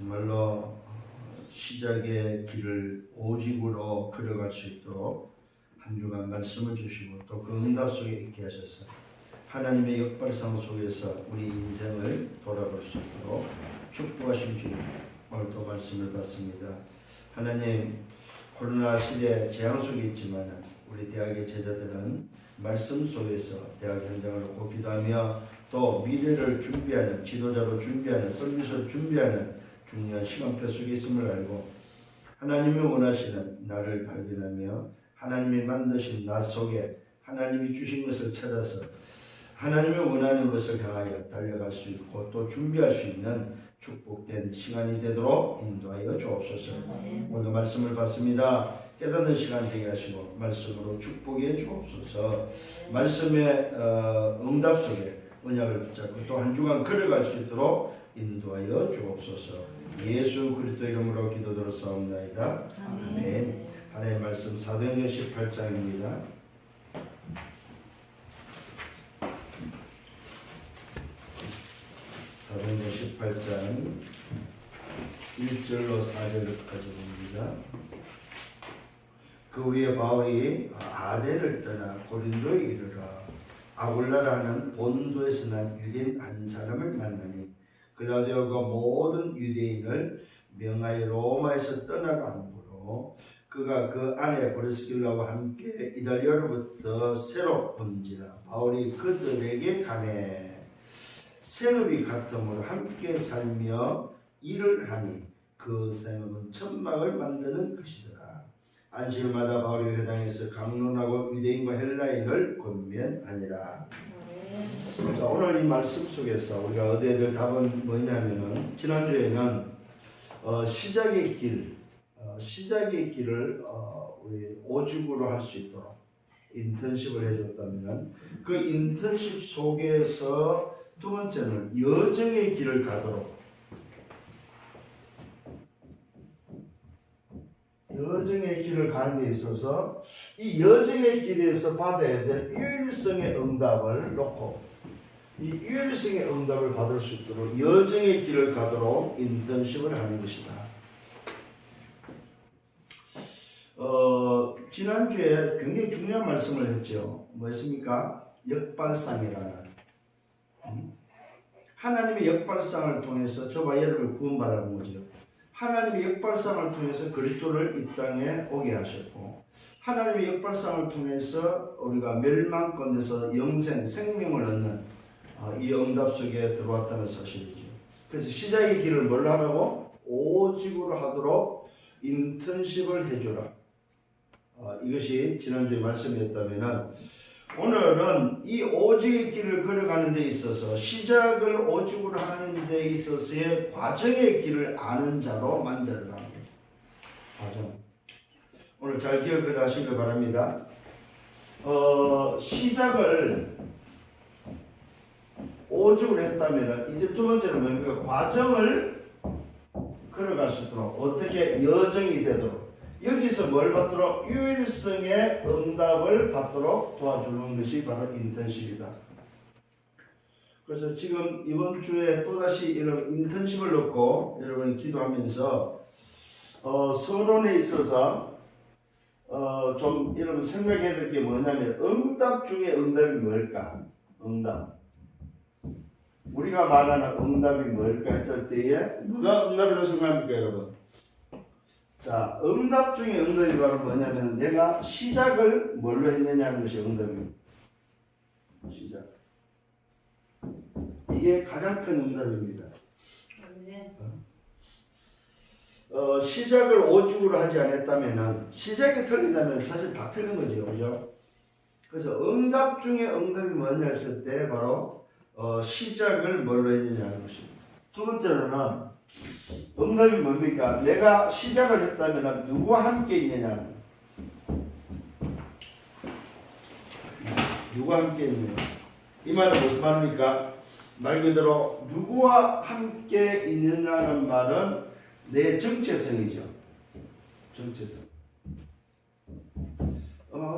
정말로 시작의 길을 오직으로 걸어갈 수 있도록 한 주간 말씀을 주시고 또 그 응답 속에 있게 하셔서 하나님의 역발상 속에서 우리 인생을 돌아볼 수 있도록 축복하신 주님, 오늘도 말씀을 받습니다. 하나님, 코로나 시대 재앙 속에 있지만 우리 대학의 제자들은 말씀 속에서 대학 현장을 놓고 기도하며 또 미래를 준비하는, 지도자로 준비하는, 서비스를 준비하는 중요한 시간표 속에 있음을 알고 하나님이 원하시는 나를 발견하며 하나님이 만드신 나 속에 하나님이 주신 것을 찾아서 하나님이 원하는 것을 향하여 달려갈 수 있고 또 준비할 수 있는 축복된 시간이 되도록 인도하여 주옵소서. 오늘 말씀을 받습니다. 깨닫는 시간 되게 하시고 말씀으로 축복해 주옵소서. 말씀의 응답 속에 언약을 붙잡고 또 한 주간 걸어갈 수 있도록 인도하여 주옵소서. 예수 그리스도 이름으로 기도드렸사옵나이다. 아멘. 하나님의 말씀 사도행전 18장입니다. 사도행전 18장 1절로 4절까지 봅니다. 그 후에 바울이 아덴을 떠나 고린도에 이르러 아굴라라는 본도에서 난 유대인 한 사람을 만나니 글라우디오가 모든 유대인을 명하여 로마에서 떠나가 함으로 그가 그 안에 브리스길라와 함께 이달리아로부터 새로 온지라 바울이 그들에게 가매 생업이 같음으로 함께 살며 일을 하니 그 생업은 천막을 만드는 것이더라. 안식일마다 바울이 회당에서 강론하고 유대인과 헬라인을 권면하니라. 자, 오늘 이 말씀 속에서 우리가 얻어야 될 답은 뭐냐면은 지난주에는 시작의 길을 우리 오직으로 할 수 있도록 인턴십을 해줬다면 그 인턴십 속에서 두 번째는 여정의 길을 가도록 여정의 길을 가는 데 있어서 이 여정의 길에서 받아야 될 유일성의 응답을 놓고 이 유일성의 응답을 받을 수 있도록 여정의 길을 가도록 인턴십을 하는 것이다. 지난주에 굉장히 중요한 말씀을 했죠. 뭐였습니까? 역발상이라는 하나님의 역발상을 통해서 저와 여러분을 구원받아본 거죠. 하나님의 역발상을 통해서 그리스도를 이 땅에 오게 하셨고 하나님의 역발상을 통해서 우리가 멸망권에서 영생, 생명을 얻는 이 응답 속에 들어왔다는 사실이죠. 그래서 시작의 길을 뭘 하라고? 오직으로 하도록 인턴십을 해주라. 이것이 지난주에 말씀이었다면 오늘은 이 오직의 길을 걸어가는 데 있어서 시작을 오직으로 하는 데 있어서의 과정의 길을 아는 자로 만들어가는 거예요. 과정. 오늘 잘 기억을 하시길 바랍니다. 시작을 오직으로 했다면 이제 두 번째는 뭡니까? 과정을 걸어갈 수 있도록 어떻게 여정이 되도록 여기서 뭘 받도록 유일성의 응답을 받도록 도와주는 것이 바로 인턴십이다. 그래서 지금 이번 주에 또다시 이런 인턴십을 놓고 여러분이 기도하면서 서론에 있어서 좀 여러분 생각해야 될 게 뭐냐면 응답 중에 응답이 뭘까? 응답. 우리가 말하는 응답이 뭘까 했을 때에 누가 응답이라고 생각합니까 여러분? 자, 응답 중에 응답이 바로 뭐냐면 내가 시작을 뭘로 했느냐는 것이 응답입니다. 시작. 이게 가장 큰 응답입니다. 시작을 오직으로 하지 않았다면 시작이 틀리다면 사실 다 틀린 거죠. 그죠? 그래서 응답 중에 응답이 뭐냐 했을 때 바로 시작을 뭘로 했느냐는 것입니다. 두 번째로는 응답이 뭡니까? 내가 시작을 했다면 누구와 함께 있느냐? 누구와 함께 있느냐? 이 말은 무슨 말입니까? 말 그대로 누구와 함께 있느냐는 말은 내 정체성이죠. 정체성.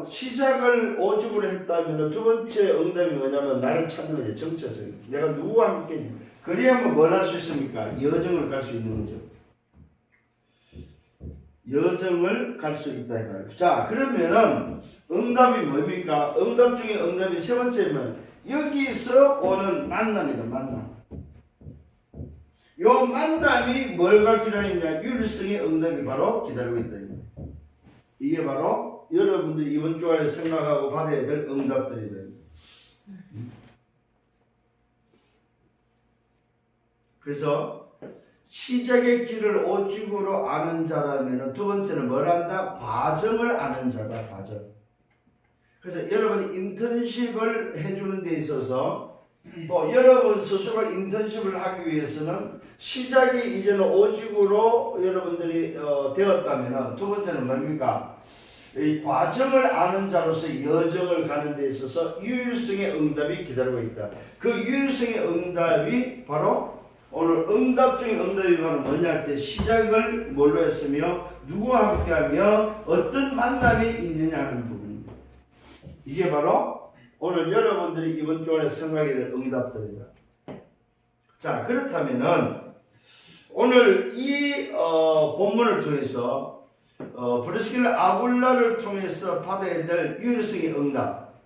시작을 오직으로 했다면 두 번째 응답이 뭐냐면 나를 찾는 거죠. 정체성. 내가 누구와 함께 있느냐? 그래야만 뭘 할 수 있습니까? 여정을 갈 수 있는 거죠. 여정을 갈 수 있다 이 말이에요. 자, 그러면은 응답이 뭡니까? 응답 중에 응답이 세 번째면 여기서 오는 만남이다. 만남. 요 만남이 뭘 기다리냐? 유일성의 응답이 바로 기다리고 있다. 이게 바로 여러분들이 이번 주간에 생각하고 받아야 될 응답들이다. 그래서 시작의 길을 오직으로 아는 자라면 두 번째는 뭘 한다? 과정을 아는 자다. 과정. 그래서 여러분 인턴십을 해주는 데 있어서 또 여러분 스스로 인턴십을 하기 위해서는 시작이 이제는 오직으로 여러분들이 되었다면 두 번째는 뭡니까? 이 과정을 아는 자로서 여정을 가는 데 있어서 유일성의 응답이 기다리고 있다. 그 유일성의 응답이 바로 오늘 응답 중에 응답이 바로 뭐냐 할 때 시작을 뭘로 했으며 누구와 함께하며 어떤 만남이 있느냐 하는 부분입니다. 이게 바로 오늘 여러분들이 이번 주간에 생각하게 될 응답들이다. 자, 그렇다면은 오늘 이 본문을 통해서 브리스길라 아굴라를 통해서 받아야 될 유일성의 응답,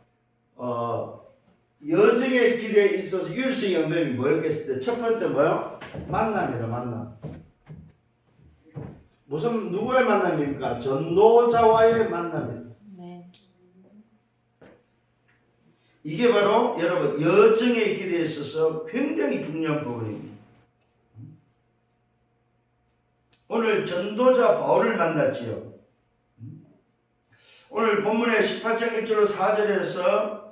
여정의 길에 있어서 유일성의 응답이 뭐였겠을 때 첫 번째 뭐요? 만남이다. 만남. 무슨 누구의 만남입니까? 전도자와의 만남입니다. 네. 이게 바로 여러분 여정의 길에 있어서 굉장히 중요한 부분입니다. 오늘 전도자 바울을 만났지요. 오늘 본문의 18장 1절로 4절에서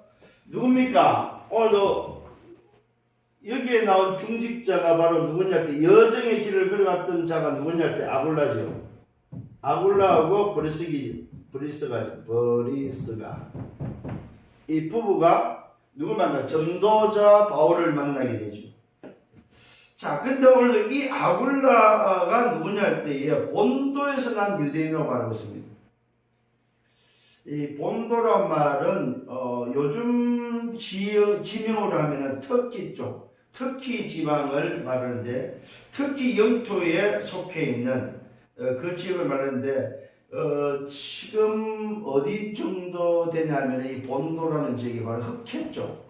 누굽니까? 오늘도 여기에 나온 중직자가 바로 누구냐 할 때 여정의 길을 걸어갔던 자가 누구냐 할 때 아굴라죠. 아굴라하고 브리스가 이 부부가 누구 만나? 전도자 바울을 만나게 되죠. 자, 근데 오늘 이 아굴라가 누구냐 할 때에 본도에서 난 유대인으로 말하고 있습니다. 이 본도란 말은 요즘 지명으로 하면은 터키 쪽, 터키 지방을 말하는데 터키 영토에 속해 있는 그 지역을 말하는데 지금 어디 정도 되냐면 이 본도라는 지역이 바로 흑해 쪽,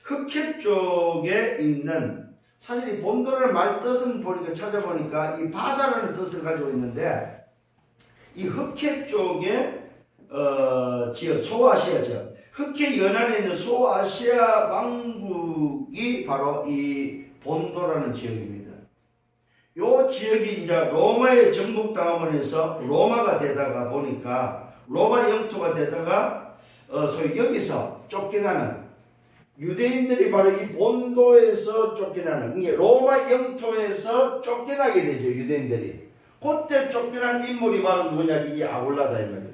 흑해 쪽에 있는 사실 이 본도라는 말 뜻은 보니까 찾아보니까 이 바다라는 뜻을 가지고 있는데 이 흑해 쪽에 지역 소아시아 지역 흑해 연안에 있는 소아시아 왕국이 바로 이 본도라는 지역입니다. 요 지역이 이제 로마의 정복당하면서 로마가 되다가 보니까 로마 영토가 되다가 소위 여기서 쫓겨나는 유대인들이 바로 이 본도에서 쫓겨나는 그러니까 로마 영토에서 쫓겨나게 되죠. 유대인들이 그때 쫓겨난 인물이 바로 누구냐 이 아굴라다 이 말이에요.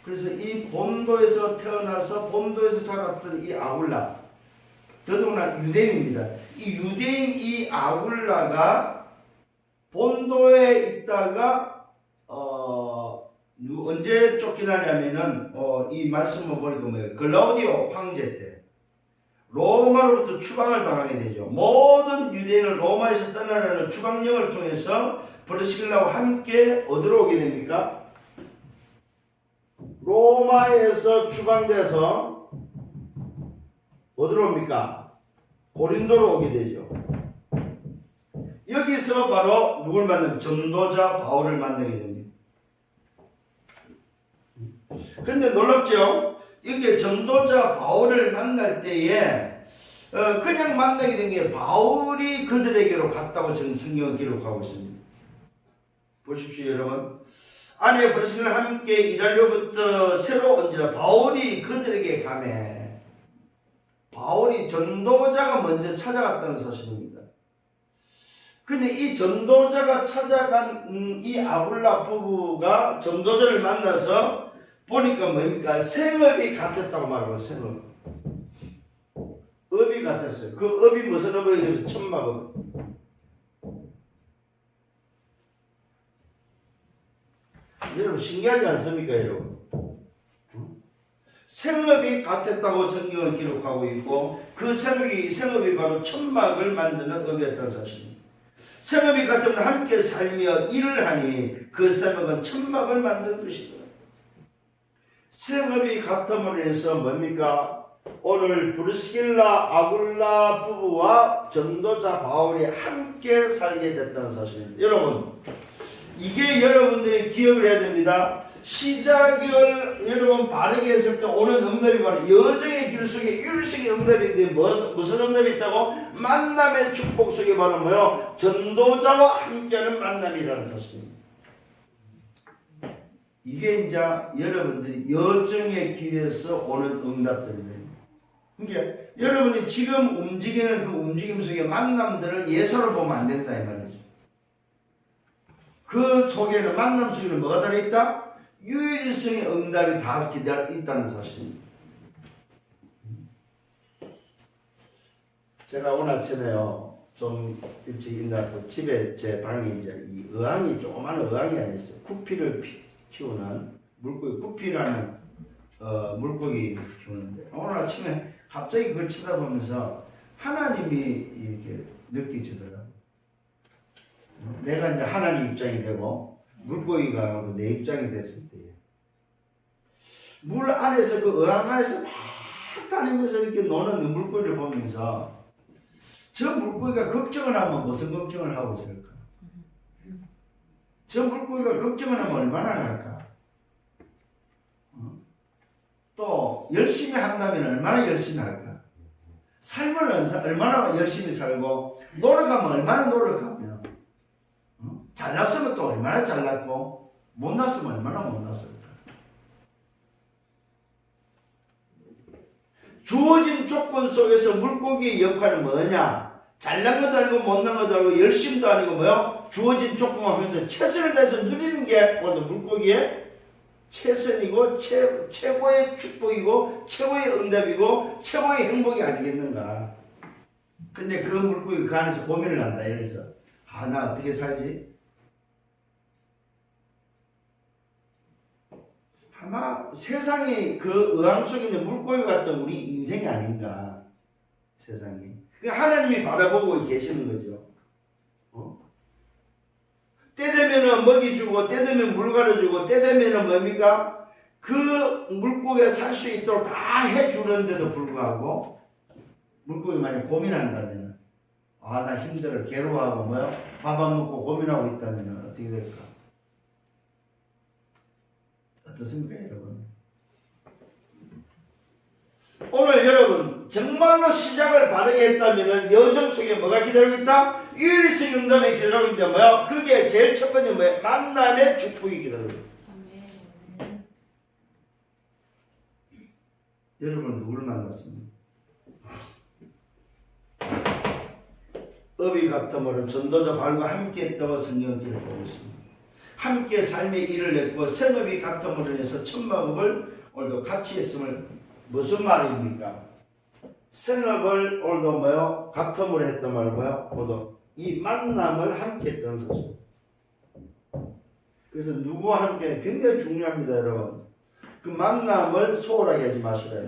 그래서 이 본도에서 태어나서 본도에서 자랐던 이 아굴라 더더구나 유대인입니다. 이 유대인 이 아굴라가 본도에 있다가 언제 쫓겨나냐면은 이 말씀을 보니까 뭐예요? 글라우디오 황제 때 로마로부터 추방을 당하게 되죠. 모든 유대인은 로마에서 떠나려는 추방령을 통해서 브리스길라와 함께 어디로 오게 됩니까? 로마에서 추방돼서 어디로 옵니까? 고린도로 오게 되죠. 여기서 바로 누굴 만나면 전도자 바울을 만나게 됩니다. 그런데 놀랍죠? 여기 전도자 바울을 만날 때에 그냥 만나게 된 게 바울이 그들에게로 갔다고 저는 성경을 기록하고 있습니다. 보십시오 여러분. 아내 브리스길라 함께 이달료부터 새로 온지라 바울이 그들에게 가매 바울이 전도자가 먼저 찾아갔다는 사실입니다. 근데 이 전도자가 찾아간 이 아굴라 부부가 전도자를 만나서 보니까 뭡니까? 생업이 같았다고 말하고 생업. 업이 같았어요. 그 업이 무슨 업이냐면 천막업. 여러분 신기하지 않습니까 여러분? 생업이 같았다고 성경을 기록하고 있고 그 생업이 바로 천막을 만드는 업이었다는 사실입니다. 생업이 같으면 함께 살며 일을 하니 그 생업은 천막을 만든 것이다. 생업이 같음으로 해서 뭡니까? 오늘 브리스길라 아굴라 부부와 전도자 바울이 함께 살게 됐다는 사실입니다. 여러분, 이게 여러분들이 기억을 해야 됩니다. 시작을 여러분 바르게 했을 때 오는 응답이 바로 여정의 길 속에 유일성의 응답인데 무슨 응답이 있다고? 만남의 축복 속에 바로 뭐요? 전도자와 함께하는 만남이라는 사실입니다. 이게 이제 여러분들이 여정의 길에서 오는 응답들입니다. 그러니까 여러분이 지금 움직이는 그 움직임 속에 만남들을 예서로 보면 안 된다 이 말이죠. 그 속에는 만남 속에는 뭐가 들어있다? 유일성의 응답이 다 기다려 있다는 사실입니다. 제가 오늘 아침에요 좀 일찍 일어나고 집에 제 방에 이제 이 어항이 조그마한 어항이 하나 있어요. 구피를 키우는 물고기 구피라는 물고기 키우는데 오늘 아침에 갑자기 그걸 쳐다보면서 하나님이 이렇게 느껴지더라고요. 내가 이제 하나님 입장이 되고 물고기가 내 입장이 됐을 때 물 안에서 그 어항 안에서 막 다니면서 이렇게 노는 물고기를 보면서 저 물고기가 걱정을 하면 무슨 걱정을 하고 있을까? 저 물고기가 걱정을 하면 얼마나 할까? 또 열심히 한다면 얼마나 열심히 할까? 삶을 얼마나 열심히 살고 노력하면 얼마나 노력하며 잘났으면 또 얼마나 잘났고 못났으면 얼마나 못났을까? 주어진 조건 속에서 물고기의 역할은 뭐냐? 잘난 것도 아니고 못난 것도 아니고 열심도 아니고 뭐요? 주어진 조건을 하면서 최선을 다해서 누리는 게 오늘 물고기의 최선이고 최고의 축복이고 최고의 응답이고 최고의 행복이 아니겠는가? 근데 그 물고기 그 안에서 고민을 한다. 이래서 나 어떻게 살지? 아마 세상이 그 어항 속에 있는 물고기 같은 우리 인생이 아닌가. 세상이. 하나님이 바라보고 계시는 거죠. 때 되면은 먹이 주고 때 되면 물 가려주고 때 되면은 뭡니까? 그 물고기가 살 수 있도록 다 해주는데도 불구하고 물고기 만약 고민한다면 나 힘들어 괴로워하고 뭐야? 밥 안 먹고 고민하고 있다면 어떻게 될까? 어떻습니까 여러분? 오늘 여러분 정말로 시작을 바르게 했다면 여정 속에 뭐가 기다리고 있다? 유일성 응답이 기다리고 있는데 뭐야? 그게 제일 첫 번째 뭐야? 만남의 축복이 기다리고 있다. 여러분 누구를 만났습니까? 업이 같음으로 전도자 바울과 함께 했다고 성경은 기록하고 있습니다. 함께 삶의 일을 냈고 생업이 같음으로 해서 천막업을 오늘도 같이 했음을 무슨 말입니까? 생업을 오늘도 뭐요? 같음으로 했단 말은 뭐요? 오늘도 이 만남을 함께 했다는 사실. 그래서 누구와 함께 굉장히 중요합니다 여러분. 그 만남을 소홀하게 하지 마시라.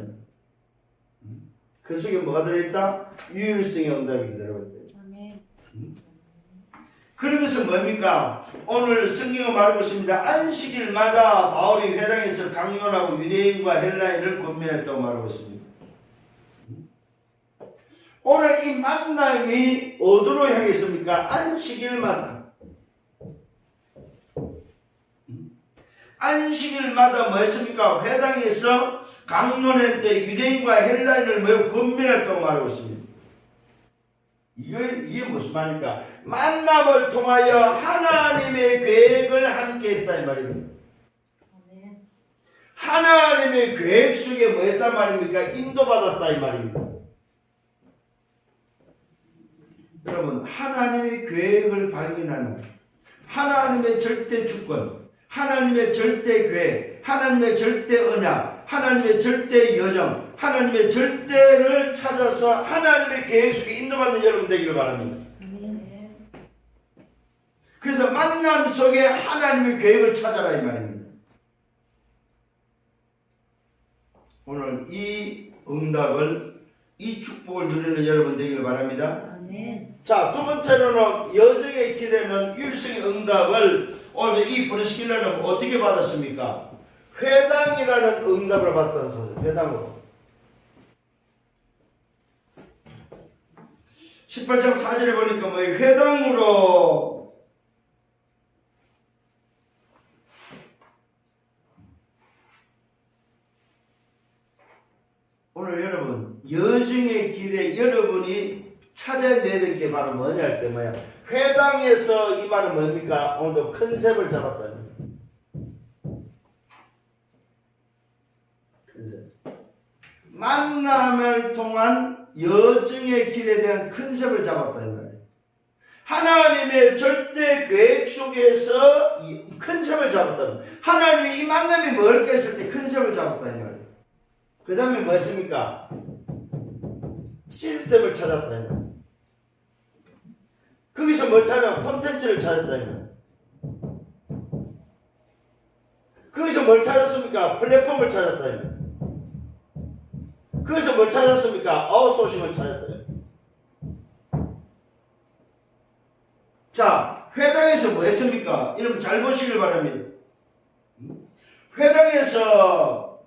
그 속에 뭐가 들어있다? 유일성의 응답이 들어있다. 그러면서 뭡니까? 오늘 성경은 말하고 있습니다. 안식일마다 바울이 회당에서 강론하고 유대인과 헬라인을 권면했다고 말하고 있습니다. 오늘 이 만남이 어디로 향해 있습니까? 안식일마다. 안식일마다 뭐 했습니까? 회당에서 강론했는데 유대인과 헬라인을 모여 권면했다고 말하고 있습니다. 이게 무슨 말입니까? 만남을 통하여 하나님의 계획을 함께 했다 이 말입니다. 하나님의 계획 속에 뭐 했단 말입니까? 인도받았다 이 말입니다. 여러분 하나님의 계획을 발견하는 하나님의 절대 주권, 하나님의 절대 계획, 하나님의 절대 언약, 하나님의 절대 여정, 하나님의 절대를 찾아서 하나님의 계획 속에 인도받는 여러분 되기를 바랍니다. 그래서 만남 속에 하나님의 계획을 찾아라 이 말입니다. 오늘 이 응답을 이 축복을 누리는 여러분 되기를 바랍니다. 자, 두 번째로는 여정의 길에는 유일성의 응답을 오늘 이 브리스길라는 어떻게 받았습니까? 회당이라는 응답을 받던 사실, 회당으로. 18장 4절에 보니까 뭐 회당으로 오늘 여러분 여정의 길에 여러분이 찾아내야 될 게 바로 뭐냐 할 때 뭐야? 회당에서 이 말은 뭡니까? 오늘도 컨셉을 잡았다는 컨셉. 만남을 통한 여정의 길에 대한 컨셉을 잡았다는 거예요. 하나님의 절대 계획 속에서 이 컨셉을 잡았다는 거예요. 하나님이 이 만남이 뭘까 했을 때 컨셉을 잡았다는 거예요. 그 다음에 뭐 했습니까? 시스템을 찾았다는 거예요. 거기서 뭘 찾아? 콘텐츠를 찾았다는 거예요. 거기서 뭘 찾았습니까? 플랫폼을 찾았다는 거예요. 거기서 뭘 찾았습니까? 아웃소싱을 찾았다는 거예요. 자, 회당에서 뭐 했습니까? 여러분 잘 보시길 바랍니다. 회당에서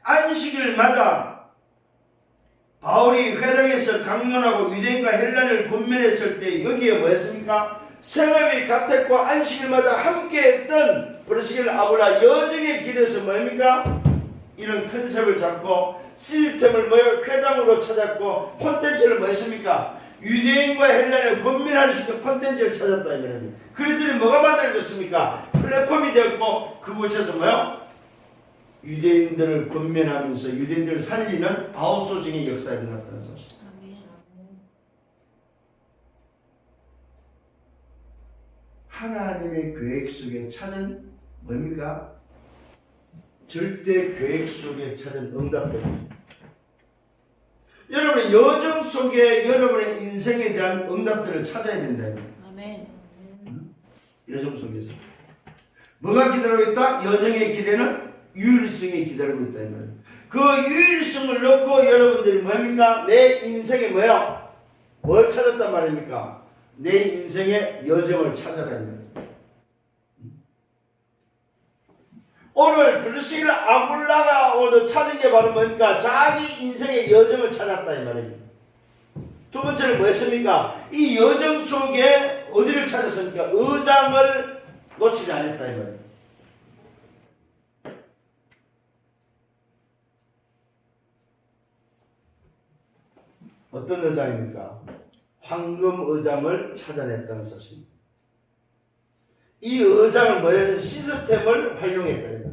안식일마다 바울이 회당에서 강론하고 유대인과 헬라를 권면했을 때 여기에 뭐 했습니까? 생업이 같았고 안식일마다 함께했던 브리스길라 아굴라 여정의 길에서 뭡니까? 이런 컨셉을 잡고 시스템을 뭐요? 회당으로 찾았고 콘텐츠를 뭐 했습니까? 유대인과 헬라를 권면할 수 있는 콘텐츠를 찾았다 이거는. 그랬더니 뭐가 만들어졌습니까? 플랫폼이 되었고 그곳에서 뭐요? 유대인들을 권면하면서 유대인들을 살리는 아웃소싱의 역사가 일어났다는 사실. 하나님의 계획 속에 찾은 뭡니까? 절대 계획 속에 찾은 응답입니다. 여러분의 여정 속에 여러분의 인생에 대한 응답들을 찾아야 된다. 아멘. 여정 속에서 뭐가 기다리고 있다? 여정의 길에는 유일성이 기다리고 있다. 그 유일성을 놓고 여러분들이 뭡니까? 내 인생에 뭐야? 뭘 찾았단 말입니까? 내 인생의 여정을 찾아가는 거예요. 오늘 브리스길라 아굴라가 오늘 찾은 게 바로 뭡니까? 자기 인생의 여정을 찾았다 이 말이에요. 두 번째는 뭐였습니까? 이 여정 속에 어디를 찾았습니까? 의장을 놓치지 않았다 이 말이에요. 어떤 의장입니까? 황금 의장을 찾아냈다는 사실입니다. 이 의장은 뭐예요? 시스템을 활용했다.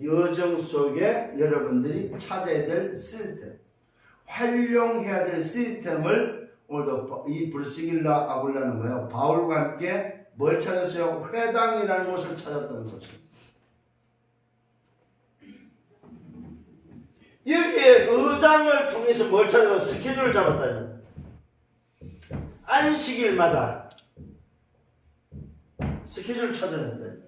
여정 속에 여러분들이 찾아야 될 시스템, 활용해야 될 시스템을 오늘도 이 브리스길라 아굴라는 뭐예요? 바울과 함께 뭘 찾았어요? 회당이라는 곳을 찾았다는 사실. 여기에 의장을 통해서 뭘 찾아서 스케줄을 잡았다는 안식일마다 스케줄을 찾아낸다.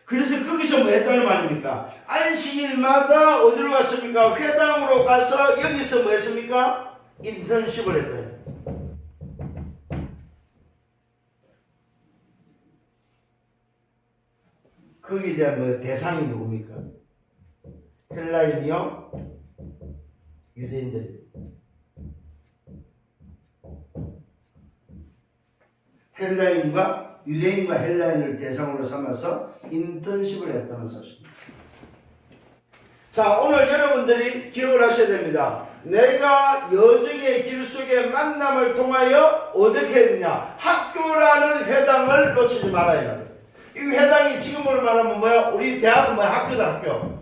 그래서 거기서 뭐 했다는 말입니까? 안식일마다 어디로 갔습니까? 회당으로 가서 여기서 뭐 했습니까? 인턴십을 했다. 거기에 대한 뭐 대상이 누굽니까? 헬라인이요? 유대인들이. 헬라인과 유대인과 헬라인을 대상으로 삼아서 인턴십을 했다는 사실입니다. 자, 오늘 여러분들이 기억을 하셔야 됩니다. 내가 여정의 길 속에 만남을 통하여 어떻게 했느냐? 학교라는 회당을 놓치지 말아야 합니다. 이 회당이 지금으로 말하면 뭐야? 우리 대학은 뭐야? 학교다, 학교.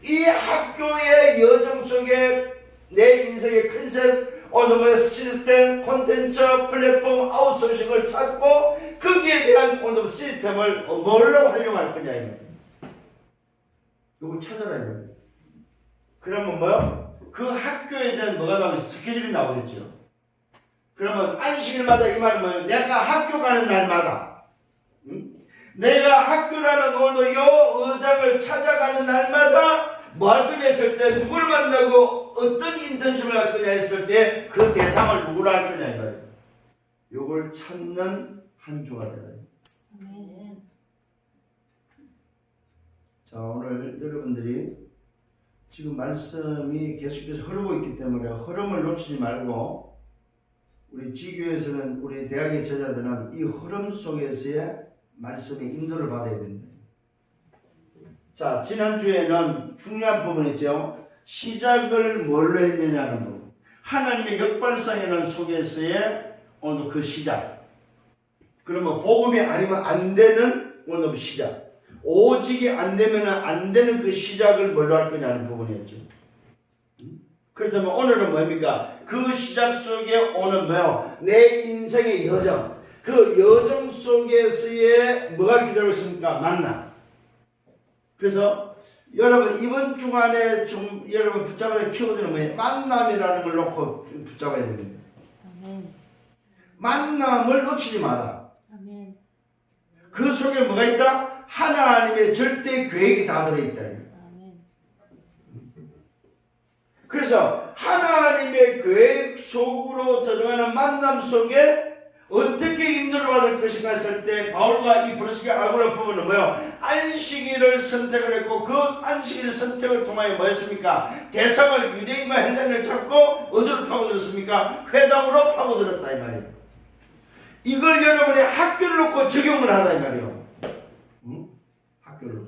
이 학교의 여정 속에 내 인생의 컨셉, 오늘 시스템, 콘텐츠, 플랫폼, 아웃소싱을 찾고 거기에 대한 오늘 시스템을 뭘로 활용할 거냐 이걸 찾아라 이거예요. 그러면 뭐요? 그 학교에 대한 뭐가 나오겠죠? 스케줄이 나오겠죠. 그러면 안식일마다 이 말은 뭐예요? 내가 학교 가는 날마다 내가 학교라는 오늘 요 의장을 찾아가는 날마다 뭐 할 거냐 했을 때 누구를 만나고 어떤 인턴십을 할 거냐 했을 때 그 대상을 누구로 할 거냐 이 말이에요. 요걸 찾는 한 주가 되나요? 아멘. 자, 오늘 여러분들이 지금 말씀이 계속해서 흐르고 있기 때문에 흐름을 놓치지 말고 우리 지교에서는 우리 대학의 제자들은 이 흐름 속에서의 말씀의 인도를 받아야 된다. 자, 지난주에는 중요한 부분이죠. 시작을 뭘로 했느냐는 부분. 하나님의 역발상이라는 속에서의 오늘 그 시작. 그러면 복음이 아니면 안 되는 오늘 시작. 오직이 안 되면 안 되는 그 시작을 뭘로 할 거냐는 부분이었죠. 그렇다면 오늘은 뭡니까? 그 시작 속에 오는 뭐요? 내 인생의 여정. 그 여정 속에서의 뭐가 기다리고 있습니까? 만남. 그래서 여러분 이번 주간에 좀 여러분 붙잡아야 될 키워드는 뭐예요? 만남이라는 걸 놓고 붙잡아야 됩니다. 아멘. 만남을 놓치지 마라. 아멘. 그 속에 뭐가 있다? 하나님의 절대 계획이 다 들어있다. 아멘. 그래서 하나님의 계획 속으로 들어가는 만남 속에 어떻게 인도를 받을 것인가 했을 때 바울과 이 브르스가 아고라 부분은 뭐예요? 안식일을 선택을 했고 그 안식일 선택을 통하여 뭐였습니까? 대상을 유대인과 헬렌을 잡고 어디로 파고들었습니까? 회당으로 파고들었다 이 말이에요. 이걸 여러분이 학교를 놓고 적용을 하다 이 말이에요. 응? 학교를.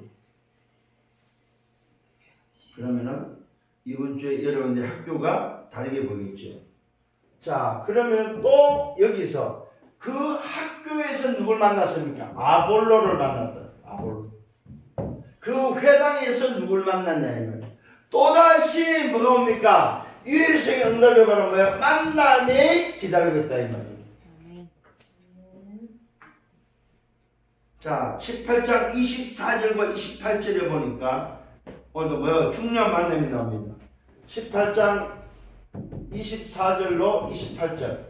그러면은 이번 주에 여러분들 학교가 다르게 보겠죠. 자, 그러면 또 여기서 그 학교에서 누굴 만났습니까? 아볼로를 만났다. 아볼로. 그 회당에서 누굴 만났냐 이 말이에요. 또다시 뭐가 옵니까? 유일성의 응답이 바로 뭐예요? 만남이 기다리고 있다 이 말이에요. 자, 18장 24절과 28절에 보니까 오늘도 뭐예요? 중요한 만남이 나옵니다. 18장 24절로 28절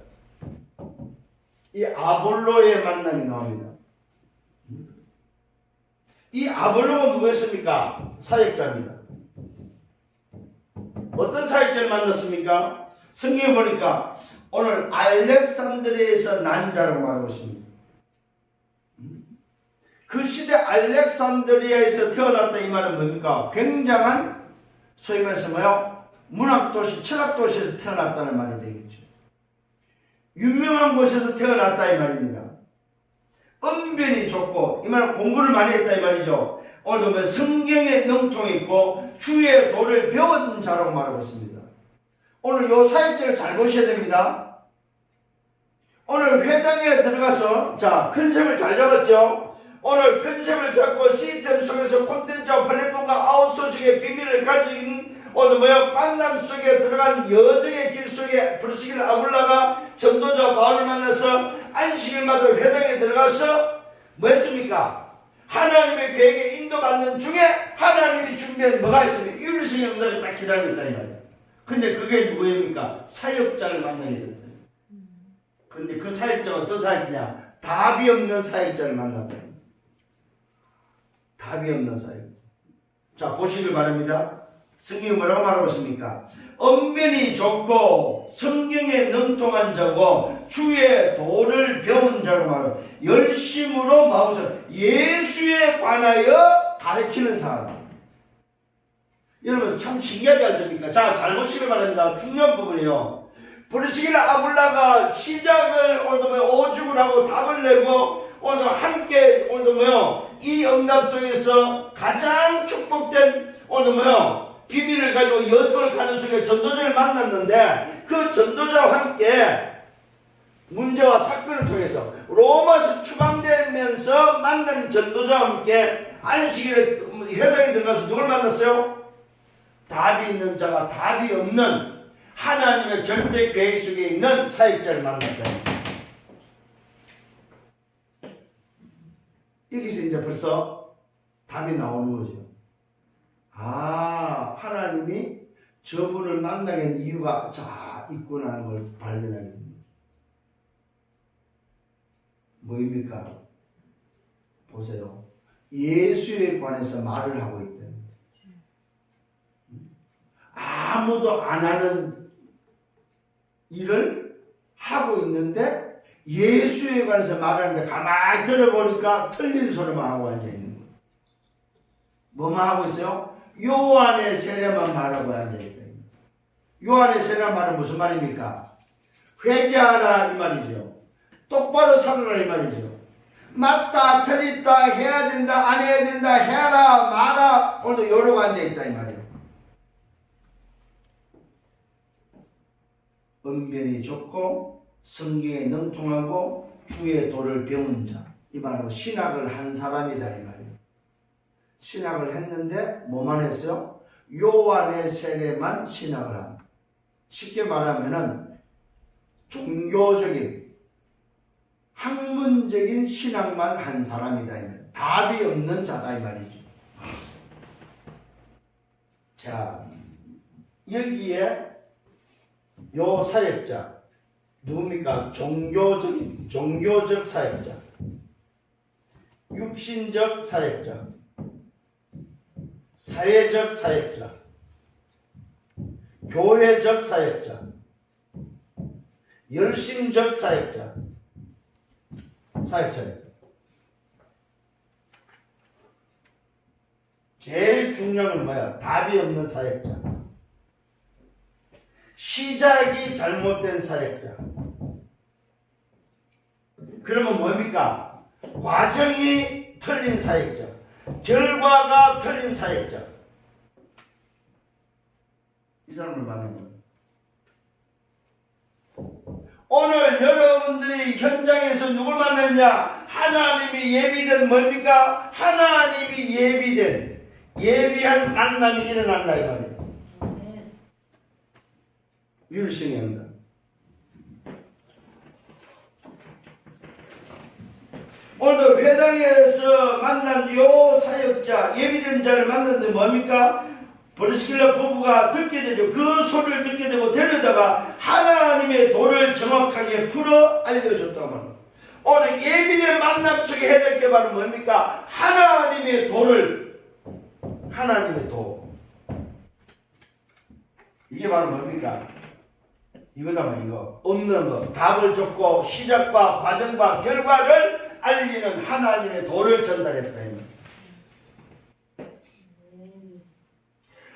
이 아볼로의 만남이 나옵니다. 이 아볼로가 누구였습니까? 사역자입니다. 어떤 사역자를 만났습니까? 성경에 보니까 오늘 알렉산드리아에서 난 자라고 말하고 있습니다. 그 시대 알렉산드리아에서 태어났다 이 말은 뭡니까? 굉장한 소위 말해서 뭐요? 문학도시, 철학도시에서 태어났다는 말이 되겠죠. 유명한 곳에서 태어났다 이 말입니다. 언변이 좋고 이 말은 공부를 많이 했다 이 말이죠. 오늘도 뭐 성경에 능통이 있고 주의 도를 배운 자라고 말하고 있습니다. 오늘 요 사역자를 잘 보셔야 됩니다. 오늘 회당에 들어가서 자 컨셉을 잘 잡았죠. 오늘 컨셉을 잡고 시스템 속에서 콘텐츠와 플랫폼과 아웃소싱의 비밀을 가진 오늘 뭐야 만남 속에 들어간 여정의 길 속에 브르스길 아굴라가 전도자 바울을 만나서 안식일마다 회당에 들어가서 뭐 했습니까? 하나님의 계획에 인도받는 중에 하나님이 준비한 뭐가 있습니까? 유일성의 응답이 딱 기다리고 있다 이 말이에요. 근데 그게 누구입니까? 사역자를 만나게 됐다. 근데 그 사역자가 어떤 사역이냐? 답이 없는 사역자를 만났다. 답이 없는 사역자. 자 보시길 바랍니다. 성경이 뭐라고 말하고 있습니까? 언변이 좋고 성경에 능통한 자고 주의 도를 배운 자로 말하고 열심으로 마음을 예수에 관하여 가르치는 사람. 여러분 참 신기하지 않습니까? 자, 잘 보시길 바랍니다. 중요한 부분이요. 브르스길 아굴라가 시작을 오늘 오죽을 하고 답을 내고 오늘 함께 오늘 뭐요? 이 응답 속에서 가장 축복된 오늘 뭐요? 비밀을 가지고 여정을 가는 속에 전도자를 만났는데 그 전도자와 함께 문제와 사건을 통해서 로마서 추방되면서 만난 전도자와 함께 안식일에 회당에 들어가서 누굴 만났어요? 답이 있는 자가 답이 없는 하나님의 절대 계획 속에 있는 사역자를 만났다. 여기서 이제 벌써 답이 나오는 거죠. 아, 하나님이 저분을 만나게 한 이유가 자 있구나 하는 걸 발견하게 됩니다. 뭐입니까? 보세요. 예수에 관해서 말을 하고 있다. 아무도 안 하는 일을 하고 있는데 예수에 관해서 말하는데 가만히 들어보니까 틀린 소리만 하고 앉아있는 거예요. 뭐만 하고 있어요? 요한의 세례만 말하고 앉아있다. 요한의 세례만 말은 무슨 말입니까? 회개하라 이 말이죠. 똑바로 살아라 이 말이죠. 맞다 틀렸다 해야 된다 안 해야 된다 해라 마라 오늘도 이러고 앉아있다 이 말이에요. 언변이 좋고 성경에 능통하고 주의 도를 배운 자 이 말로 신학을 한 사람이다 이 말이에요. 신학을 했는데 뭐만 했어요? 요한의 세례만 신학을 한. 쉽게 말하면은 종교적인 학문적인 신학만 한 사람이다 이 말이에요. 답이 없는 자다 이 말이죠. 자, 여기에 요 사역자 누굽니까? 종교적 사역자, 육신적 사역자, 사회적 사역자, 교회적 사역자, 열심적 사역자예요. 제일 중요한 건 뭐야? 답이 없는 사역자. 시작이 잘못된 사역자. 그러면 뭡니까? 과정이 틀린 사역자. 결과가 틀린 사역자. 이 사람을 만나는 거예요. 오늘 여러분들이 현장에서 누굴 만났냐? 하나님이 예비된 뭡니까? 하나님이 예비한 만남이 일어난다 이 말이에요. 율성이 한다. 오늘 회당에서 만난 요 사역자 예비된 자를 만났는데 뭡니까? 브리스길라 부부가 듣게 되죠. 그 소리를 듣게 되고 데려다가 하나님의 도를 정확하게 풀어 알려줬다고 말합니다. 오늘 예비된 만남 속에 해야 될 게 바로 뭡니까? 하나님의 도. 이게 바로 뭡니까? 이거잖아 이거. 없는 거. 답을 줬고 시작과 과정과 결과를 알리는 하나님의 도를 전달했다.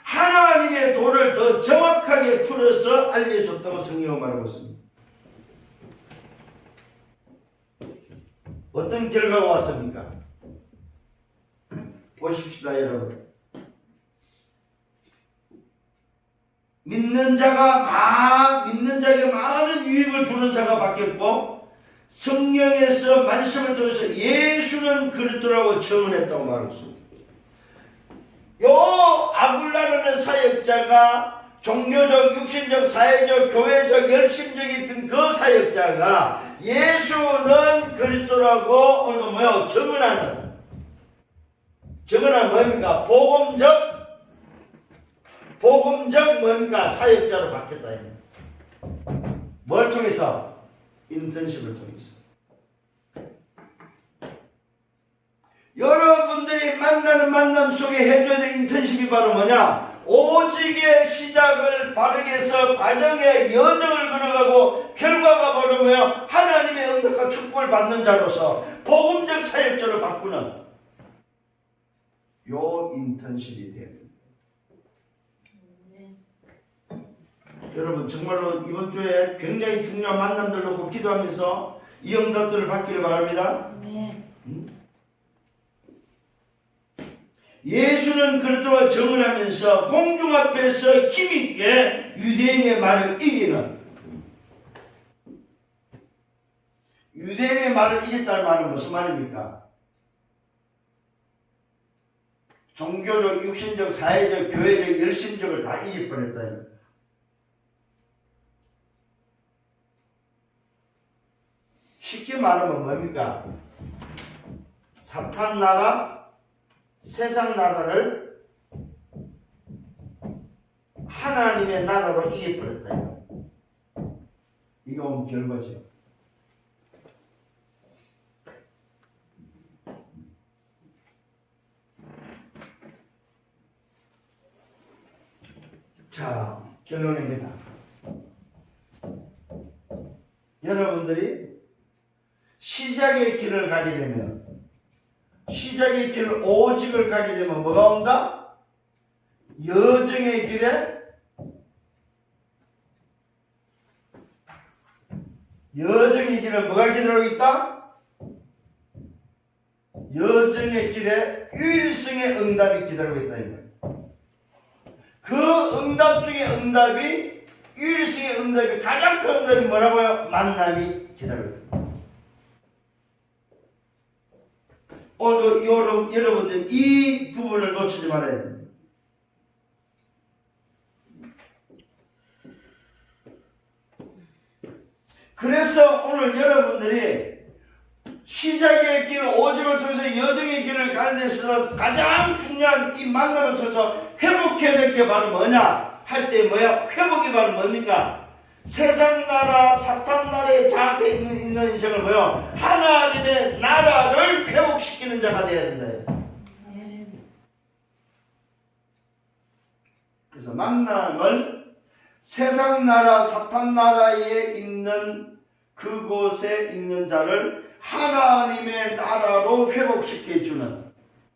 하나님의 도를 더 정확하게 풀어서 알려줬다고 성경은 말하고 있습니다. 어떤 결과가 왔습니까? 보십시다 여러분. 믿는 자에게 많은 유익을 주는 자가 바뀌었고 성경에서 말씀을 통해서 예수는 그리스도라고 증언했다고 말하고 있습니다. 요 아굴라라는 사역자가 종교적, 육신적, 사회적, 교회적, 열심적인 그 사역자가 예수는 그리스도라고 오늘 뭐야 증언하는 뭡니까? 복음적 뭡니까? 사역자로 바뀌었다. 뭘 통해서? 인턴십을 통해서. 여러분들이 만나는 만남 속에 해줘야 될 인턴십이 바로 뭐냐? 오직의 시작을 바르게 해서 과정의 여정을 걸어가고 결과가 바로 뭐야? 하나님의 응답과 축복을 받는 자로서 복음적 사역자로 바꾸는 요 인턴십이 돼야 됩니다. 여러분 정말로 이번 주에 굉장히 중요한 만남들 놓고 기도하면서 이 응답들을 받기를 바랍니다. 예수는 그리스도와 정언하면서 공중 앞에서 힘있게 유대인의 말을 이기는, 유대인의 말을 이겼다는 말은 무슨 말입니까? 종교적, 육신적, 사회적, 교회적, 열심적을 다 이길 뻔했다. 쉽게 말하면 뭡니까? 사탄 나라, 세상 나라를 하나님의 나라로 이겨버렸다. 이거 오늘 결과죠. 자, 결론입니다. 여러분들이 시작의 길을 가게 되면, 시작의 길을 오직을 가게 되면 뭐가 온다? 여정의 길에, 여정의 길에 뭐가 기다리고 있다? 여정의 길에 유일성의 응답이 기다리고 있다 이 말이에요. 그 응답 중에 응답이, 유일성의 응답이, 가장 큰 응답이 뭐라고요? 만남이 기다리고 있다. 오늘 여러분들 이 부분을 놓치지 말아야 됩니다. 그래서 오늘 여러분들이 시작의 길, 오직을 통해서 여정의 길을 가는 데 있어서 가장 중요한 이 만남을 통해서 회복해야 될 게 바로 뭐냐 할 때 뭐야? 회복이 바로 뭡니까? 세상 나라, 사탄 나라에 장악되어 있는 인생을 뭐요? 하나님의 나라를 회복시키는 자가 되어야 된다. 그래서 만남을 세상 나라, 사탄 나라에 있는 그곳에 있는 자를 하나님의 나라로 회복시켜주는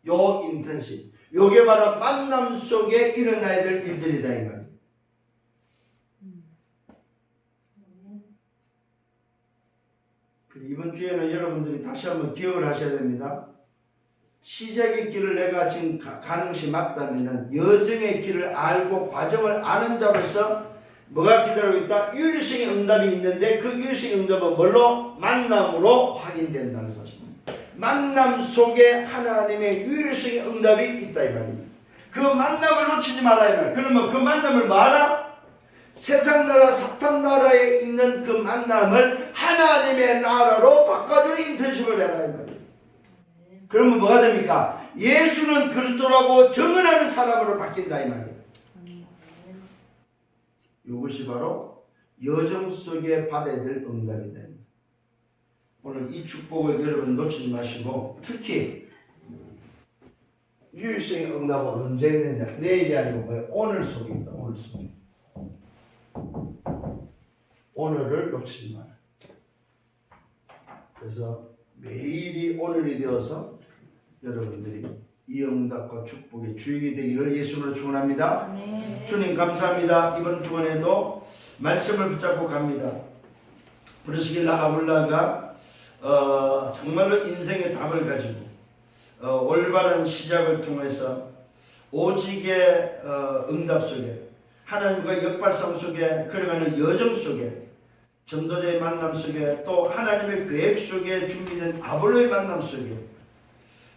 요 인텐시, 요게 바로 만남 속에 일어나야 될 일들이다 이 말이에요. 이번 주에는 여러분들이 다시 한번 기억을 하셔야 됩니다. 시작의 길을 내가 지금 가는 것이 맞다면 여정의 길을 알고 과정을 아는 자로서 뭐가 기다리고 있다? 유일성의 응답이 있는데 그 유일성의 응답은 뭘로? 만남으로 확인된다는 사실입니다. 만남 속에 하나님의 유일성의 응답이 있다 이 말입니다. 그 만남을 놓치지 말아야 해요. 그러면 그 만남을 뭐하라? 세상 나라, 사탄 나라에 있는 그 만남을 하나님의 나라로 바꿔주는 인턴십을 해라 이 말이에요. 그러면 뭐가 됩니까? 예수는 그리스도라고 증언하는 사람으로 바뀐다 이 말이에요. 이것이 바로 여정 속에 받아야 될 응답이다. 오늘 이 축복을 여러분 놓치지 마시고, 특히 유일성의 응답은 언제 있느냐? 내일이 아니고 뭐예요? 오늘 속에 있다. 오늘 속에. 오늘을 놓치지 마라. 그래서 매일이 오늘이 되어서 여러분들이 이 응답과 축복의 주역이 되기를 예수님으로 축원합니다. 아멘. 주님 감사합니다. 이번 주간에도 말씀을 붙잡고 갑니다. 부르시길 아불라가 정말로 인생의 답을 가지고 올바른 시작을 통해서 오직의 응답 속에, 하나님과 역발상 속에 걸어가는 여정 속에, 전도자의 만남 속에, 또 하나님의 계획 속에 준비된 아볼로의 만남 속에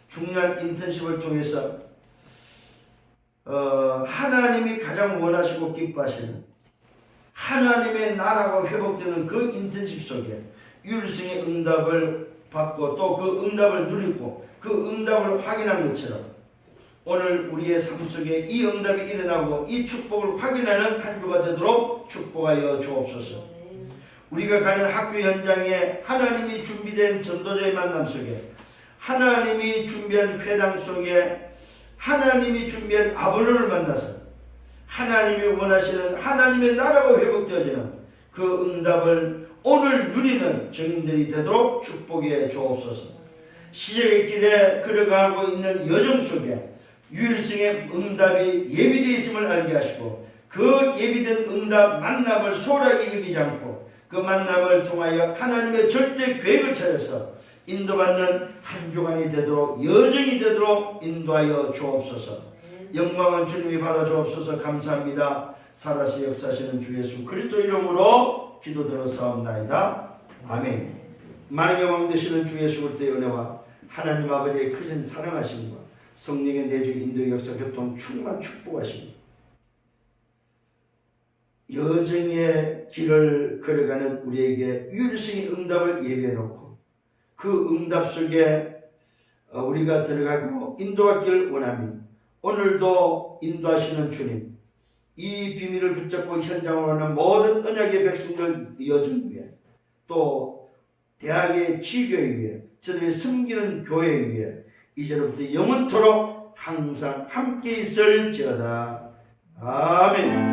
중요한 인턴십을 통해서 하나님이 가장 원하시고 기뻐하시는 하나님의 나라가 회복되는 그 인턴십 속에 유일성의 응답을 받고 또 그 응답을 누리고 그 응답을 확인한 것처럼 오늘 우리의 삶 속에 이 응답이 일어나고 이 축복을 확인하는 한 주가 되도록 축복하여 주옵소서. 우리가 가는 학교 현장에 하나님이 준비된 전도자의 만남 속에, 하나님이 준비한 회당 속에 하나님이 준비한 아볼로를 만나서 하나님이 원하시는 하나님의 나라가 회복되어지는 그 응답을 오늘 누리는 증인들이 되도록 축복해 주옵소서. 시작의 길에 걸어가고 있는 여정 속에 유일성의 응답이 예비되어 있음을 알게 하시고 그 예비된 응답 만남을 소홀하게 여기지 않고 그 만남을 통하여 하나님의 절대 계획을 찾아서 인도받는 한 주간이 되도록, 여정이 되도록 인도하여 주옵소서. 영광은 주님이 받아 주옵소서. 감사합니다. 살아서 역사하시는 주 예수 그리스도 이름으로 기도드렸사옵나이다. 아멘. 만왕의 왕 되시는 주 예수 그리스도의 은혜와 하나님 아버지의 크신 사랑하심과 성령의 내주의 인도 역사 교통 충만 축복하심, 여정의 길을 걸어가는 우리에게 유일성의 응답을 예비해 놓고 그 응답 속에 우리가 들어가고 인도받기를 원합니다. 오늘도 인도하시는 주님, 이 비밀을 붙잡고 현장으로 오는 모든 언약의 백성들 이어준 위해, 또 대학의 지교회 위해, 저들이 섬기는 교회 위해 이제로부터 영원토록 항상 함께 있을지어다. 아멘.